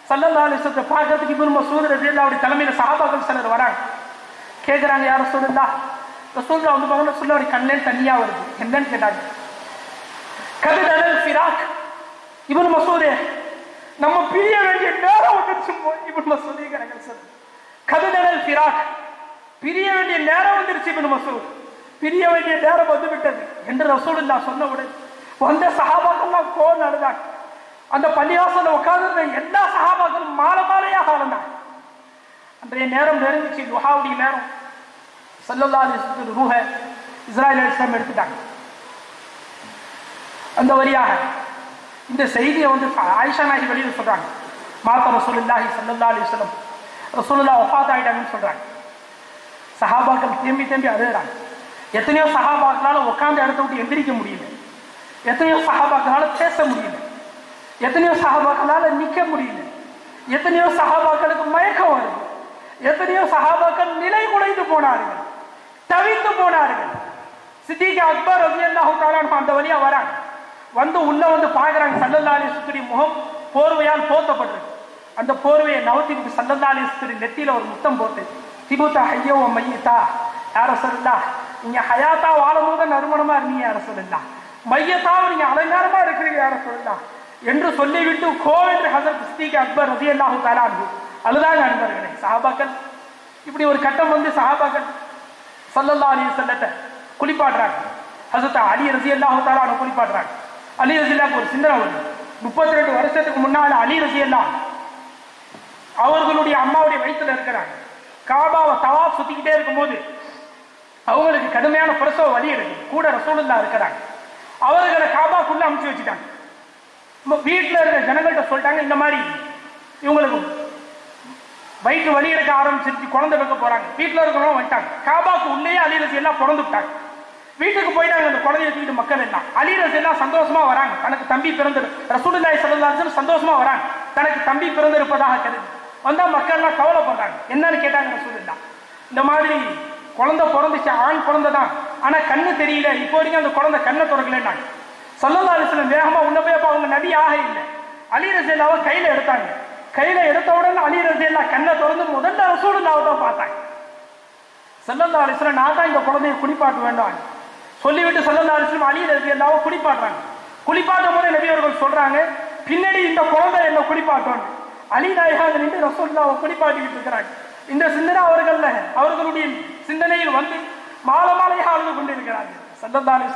ஸல்லல்லாஹு அலைஹி வஸல்லம் பார்க்கறதுக்கு இப்னு மஸ்ஊத் ரலியல்லாஹு அன்ஹு தலைமையில் சஹாபாக்கள் சிலர் வராங்க. கேட்குறாங்க, யா ரசூலுல்லாஹ், ரசூலுல்லாஹ் வந்து பாருங்க ரசூலுல்லாஹ் கண்ணில் தண்ணியா வருது. என்னன்னு கேட்டாங்க. கதுதல் ஃபிராக், இப்னு மஸ்ஊதே நம்ம பிரிய வேண்டிய நேரம் வந்துருச்சு. இப்னு மஸ்ஊத் கேட்குறாங்க, கதுதல் ஃபிராக், பிரிய வேண்டிய நேரம் வந்துருச்சு. இப்னு மஸ்ஊத், பிரிய வேண்டிய நேரம் வந்து விட்டது என்று ரசூலுல்லாஹ் சொன்ன உடனே வந்த சஹாபாக்கள்லாம் கோல் அழுதாங்க. அந்த பள்ளிவாசல்ல உட்கார்ந்து எல்லா சஹாபாக்களும் மாலை மாலையாக ஆளுந்தாங்க. அன்றைய நேரம் நெருங்கிச்சு, துஹாவுடைய நேரம். ஸல்லல்லாஹு அலைஹி வஸல்லம் ரூஹ இஸ்ராயில் அலைஹிஸ்ஸலாம் எடுத்துட்டாங்க. அந்த வழியாக இந்த செய்தியை வந்து ஆயிஷா நாயகி வெளியில் சொல்றாங்க. மாதா ரசூலுல்லாஹி ஸல்லல்லாஹு அலைஹி வஸல்லம், ரசூலுல்லாஹ் வஃபாத் ஆயிட்டாங்கன்னு சொல்றாங்க. சஹாபாக்கள் தேம்பி தேம்பி அழுகிறாங்க. எத்தனையோ சஹாபாக்களால உட்கார்ந்து இடத்த விட்டு எந்திரிக்க முடியல, எத்தனையோ சஹாபாக்களால பேச முடியல, எத்தனையோ சஹாபாக்களால நிக்க முடியல, எத்தனையோ சஹாபாக்களுக்கு மயக்கம் வருது, எத்தனையோ சஹாபாக்கள் நிலை குலைந்து போனார்கள், தவித்து போனார்கள். சித்திக் அக்பர் ரலியல்லாஹு தஆலா அன்ஹு அந்த வழியா வராங்க. வந்து உள்ள வந்து பார்க்குறாங்க. ஸல்லல்லாஹு அலைஹி வஸல்லம் முகம் போர்வையால் போர்த்தப்பட்டிருக்கு. அந்த போர்வையை நவுத்தி விட்டு ஸல்லல்லாஹு அலைஹி வஸல்லம் நெத்தியில ஒரு முத்தம் போட்டு, திபுதா ஹய்யோ மையத்தா, யா ரசூலுல்லாஹ், நீங்க ஹயாத்தா வாழும்போது நறுமணமா இருந்தீங்க யா ரசூலுல்லாஹ், மையத்தாவை நீங்க அலங்காரமா இருக்கிறீங்க யா ரசூலுல்லாஹ் என்று சொல்லிவிட்டு கோவென்று ஹஸரத் சித்திக் அக்பர் ரலியல்லாஹு தஆலா அன்ஹு அழுதாங்க. அன்பர்களே, சஹாபாக்கள் இப்படி ஒரு கட்டம் வந்து சஹாபாக்கள் ஸல்லல்லாஹு அலைஹி வஸல்லத்தை குளிப்பாட்டுறாங்க. ஹஸரத் அலி ரலியல்லாஹு தஆலா அன்ஹு குளிப்பாட்டுறாங்க. அலி ரலியல்லாஹு ஒரு சிந்தனை வருது. 32 வருஷத்துக்கு முன்னால் அலி ரலியல்லாஹு அவர்களுடைய அம்மாவுடைய வயிற்றுல இருக்கிறாங்க. காபாவை தவாப் சுத்திக்கிட்டே இருக்கும்போது அவங்களுக்கு கடுமையான பிரசவ வலி எடுக்கு. கூட ரசூலுல்லாஹ் இருக்கிறாங்க. அவர்களை காபாக்குள்ள அமுச்சு வச்சுட்டாங்க. வீட்டில் இருக்கிற ஜனங்கள்கிட்ட சொல்லிட்டாங்க, இந்த மாதிரி இவங்களுக்கு வயிற்று வலி எடுக்க ஆரம்பிச்சிருச்சு, குழந்தை வைக்க போறாங்க. வீட்டில் இருக்கிறவங்க வந்துட்டாங்க. காபாக்கு உள்ளேயே அலி ரலியல்லாஹு பிறந்து விட்டாங்க. வீட்டுக்கு போயிட்டாங்க. அந்த குழந்தைய தூக்கிட்டு மக்கள் எல்லாம் அலி ரலியல்லாஹு சந்தோஷமா வராங்க. தனக்கு தம்பி பிறந்து ரசூலுல்லாஹி ஸல்லல்லாஹு அலைஹி வஸல்லம் சந்தோஷமா வராங்க. தனக்கு தம்பி பிறந்து இருப்பதாக கருது வந்தா மக்கள் எல்லாம் கவலைப்படுறாங்க. என்னன்னு கேட்டாங்க ரசூலுல்லாஹ், இந்த மாதிரி குழந்தை பிறந்துச்சு, ஆண் குழந்தை தான், ஆனா கண்ணு தெரியல, இப்போ வரைக்கும் அந்த குழந்தை கண்ணை திறக்கலன்னாங்க. ஸல்லல்லாஹு அலைஹி வஸல்லம் வேகமா உள்ள போய் அப்ப அவங்க நபி ஆக இல்லை. அலி ரலியல்லாஹு கையில எடுத்தாங்க. கையில எடுத்த உடனே அலி ரலியல்லாஹு கண்ணை திறந்து முதல்ல ரசூலுல்லாஹ் தான் பார்த்தாங்க. ஸல்லல்லாஹு அலைஹி வஸல்லம், நான் தான் இந்த குழந்தையை குளிப்பாட்ட வேண்டும் சொல்லிவிட்டு ஸல்லல்லாஹு அலைஹி வஸல்லம் அலி ரலியல்லாஹு குளிப்பாட்டுறாங்க. குளிப்பாட்டும் போது நபி அவர்கள் சொல்றாங்க, பின்னாடி இந்த குழந்தை என்ன குளிப்பாட்டும். அலி நாயகம் நின்று ரசூலுல்லாஹ் குளிப்பாட்டிக்கிட்டு இருக்கிறாங்க. இந்த சிந்தனை அவர்களுடைய சிந்தனையில் வந்து மாலை மாலையாக அழுது கொண்டிருக்கிறார்கள். ஸல்லல்லாஹு அலைஹி